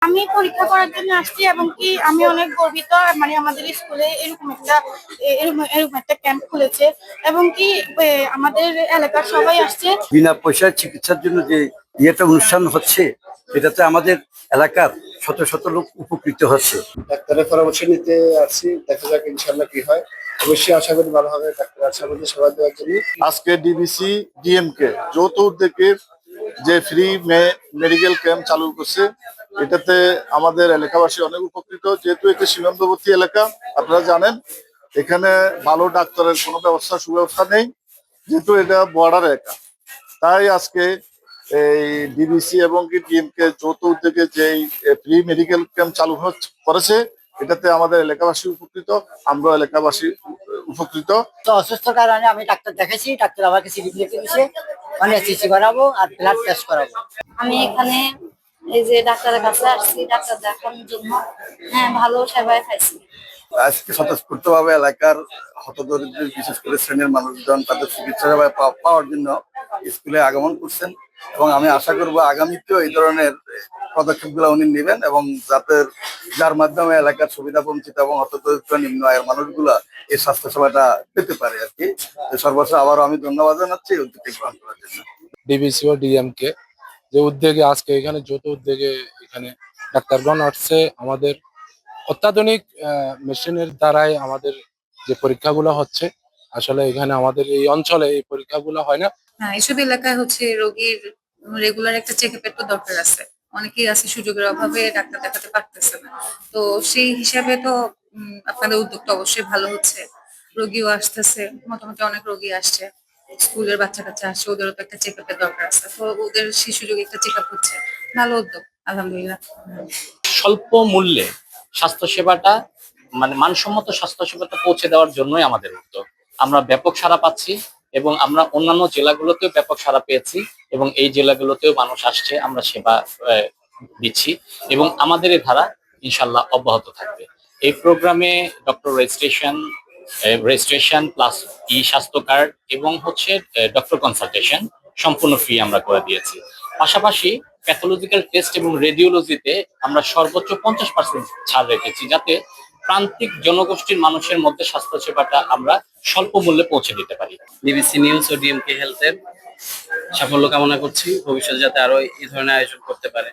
আমি পরীক্ষা করার জন্য আসছি এবং কি আমি অনেক গর্বিত। মানে আমাদের স্কুলে এরকম একটা ক্যাম্প খুলেছে এবং কি আমাদের এলাকার সবাই আসছে। বিনা পয়সায় চিকিৎসার জন্য যে একটা অনুষ্ঠান হচ্ছে, এটাতে আমাদের এলাকার শত শত লোক উপকৃত হচ্ছে। ডাক্তারের পরামর্শ নিতে আসছি, দেখা যাক ইনশাল্লাহ কি হয়। অবশ্যই আশা করি ভালো হবে। ডাক্তার আছে আমাদের সেবা দেওয়ার জন্য। আজকে ডিবিসি ডিএমকে যৌথ উদ্যোগে যে ফ্রি মেডিকেল ক্যাম্প চালু করছে, এটাতে আমাদের এলাকাবাসী অনেক উপকৃত। যেহেতু এটা সীমান্তবর্তী এলাকা, আপনারা জানেন এখানে ভালো ডাক্তারের কোনো সুব্যবস্থা নেই, যেহেতু এটা বর্ডার এলাকা। তাই আজকে এই ডিবিসি এবং কি ডিএমকে যৌথ উদ্যোগে যে ফ্রি মেডিকেল ক্যাম্প চালু করেছে, এটাতে আমাদের এলাকাবাসী উপকৃত, আমরা এলাকাবাসী উপকৃত। তো অসুস্থর কারণে আমি ডাক্তার দেখাইছি, ডাক্তার আমাকে সিরিপ লিখে দিয়েছে, মানে সিসি করাবো আর ব্লাড টেস্ট করাবো। আমি এখানে এই যে ডাক্তারের কাছে আসছি ডাক্তার দেখানোর জন্য। হ্যাঁ, ভালো সেবাই পাইছি। আজকে স্বতঃস্ফূর্তভাবে এলাকার হতদরিদ্র, বিশেষ করে শ্রেণীর মানুষজন তাদের চিকিৎসা সেবা পাওয়ার জন্য স্কুলে আগমন করছেন এবং আমি আশা করব আগামীতেও এই ধরনের পদক্ষেপগুলো উনি নেবেন এবং যার মাধ্যমে এলাকার সুবিধা বঞ্চিত এবং হতদরিদ্র নিম্ন আয়ের মানুষগুলা এই স্বাস্থ্য সেবাটা পেতে পারে আর কি। সর্বশেষ আবারও আমি ধন্যবাদ জানাচ্ছি এই উদ্যোগটি গ্রহণ করার জন্য। ডিবিসি ও ডিএমকে যে উদ্যোগে আজকে এখানে যৌথ উদ্যোগে এখানে ডাক্তারগণ আসছে, আমাদের অত্যাধুনিক মেশিনের দ্বারাই আমাদের যে পরীক্ষাগুলো হচ্ছে, আসলে এখানে আমাদের এই অঞ্চলে এই পরীক্ষাগুলো হয় না। হ্যাঁ, এসব এলাকায় হচ্ছে রোগীর রেগুলার একটা চেক আপের তো দরকার আছে। অনেকেই আছে সুযোগের অভাবে ডাক্তার দেখাতে পারতেছে না। তো সেই হিসাবে তো আপনাদের উদ্যোগটা অবশ্যই ভালো হচ্ছে। রোগীও আসতেছে, মোটামুটি অনেক রোগী আসছে, স্কুলের বাচ্চা কাচ্চা আসছে, ওদেরও তো একটা চেক আপের দরকার আছে। তো ওদের সেই সুযোগে একটা চেক আপ হচ্ছে, ভালো উদ্যোগ, আলহামদুলিল্লাহ। স্বল্প মূল্যে স্বাস্থ্যসেবাটা মানে মানসম্মত স্বাস্থ্যসেবাটা পৌঁছে দেওয়ার জন্যই আমাদের উদ্যোগ। আমরা ব্যাপক সাড়া পাচ্ছি এবং আমরা অন্যান্য জেলাগুলোতেও ব্যাপক সাড়া পেয়েছি এবং এই জেলাগুলোতেও মানুষ আসছে, আমরা সেবা দিচ্ছি এবং আমাদের এই ধারা ইনশাল্লাহ অব্যাহত থাকবে। এই প্রোগ্রামে ডক্টর রেজিস্ট্রেশন প্লাস স্বাস্থ্য কার্ড এবং হচ্ছে ডক্টর কনসালটেশন সম্পূর্ণ ফ্রি আমরা করে দিয়েছি। পাশাপাশি প্যাথোলজিক্যাল টেস্ট এবং রেডিওলজিতে আমরা সর্বোচ্চ 50% ছাড় রেখেছি, যাতে প্রান্তিক জনগোষ্ঠীর মানুষের মধ্যে স্বাস্থ্য সেবাটা আমরা স্বল্প মূল্যে পৌঁছে দিতে পারি। ডিবিসি নিউজ ও ডিএমকে হেলথের সাফল্য কামনা করছি, ভবিষ্যতে যাতে আরো এই ধরনের আয়োজন করতে পারে।